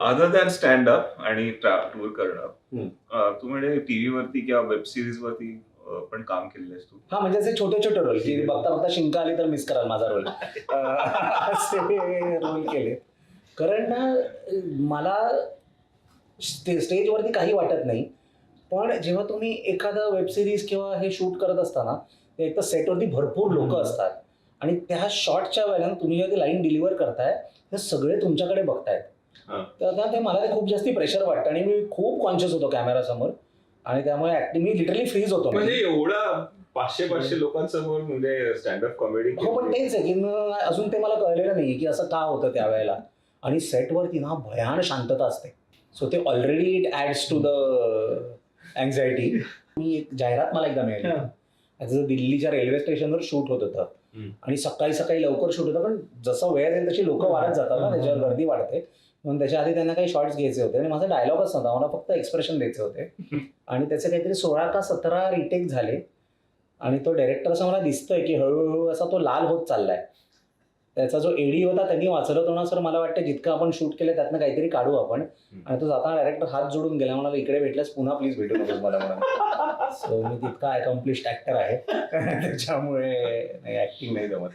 Other than stand up आणि tour करणं, तू म्हणजे टीव्ही वरती किंवा वेब सिरीज वरती पण काम केलेस तू? हा म्हणजे असे छोटे छोटे रोल की बघता बघता शिंका आली तर मिस कराल माझा रोल असे रोल केले. कारण ना मला स्टेजवरती काही वाटत नाही, पण जेव्हा तुम्ही एखादं वेब सिरीज किंवा हे शूट करत असताना एक तर सेटवरती भरपूर लोक असतात आणि त्या शॉटच्या वेळेला तुम्ही जेव्हा ती लाईन डिलिव्हर करताय ते सगळे तुमच्याकडे बघतायत. तर आता ते मला ते खूप जास्ती प्रेशर वाटतं आणि मी खूप कॉन्शियस होतो कॅमेरासमोर आणि त्यामुळे ऍक्टिंग मी लिटरली फ्रीज होतो. म्हणजे एवढा 500 लोकांसमोर म्हणजे स्टँडअप कॉमेडी. हो पण तेच आहे की अजून ते मला कळलेलं नाही की असं का होतं त्यावेळेला. आणि सेटवरती ना भयान शांतता असते, सो ते already it adds to the anxiety. मी एक जाहिरात मला एकदा मिळाली, जसं दिल्लीच्या रेल्वे स्टेशनवर शूट होत होतं आणि सकाळी सकाळी लवकर शूट होतं, पण जसं वेळ जाईल तशी लोक वाढत जातात ना, त्याच्यावर गर्दी वाढते. म्हणून त्याच्या आधी त्यांना काही शॉर्ट्स घ्यायचे होते आणि माझा डायलॉगच नव्हता, मला फक्त एक्सप्रेशन द्यायचे होते आणि त्याचे काहीतरी 16 का 17 रिटेक झाले आणि तो डायरेक्टर असं मला दिसतोय की हळूहळू असा तो लाल होत चाललाय. त्याचा जो एडी होता त्यांनी वाचलं होतं ना सर, मला वाटतं जितकं आपण शूट केलं त्यातनं काहीतरी काढू आपण. आणि तो जाताना डायरेक्टर हात जोडून गेला, म्हणाला इकडे भेटल्यास पुन्हा प्लीज भेटू नकोस मला म्हणून. सो मी तितका अकम्प्लिश्ड ऍक्टर आहे त्याच्यामुळे ऍक्टिंग नाही जमत.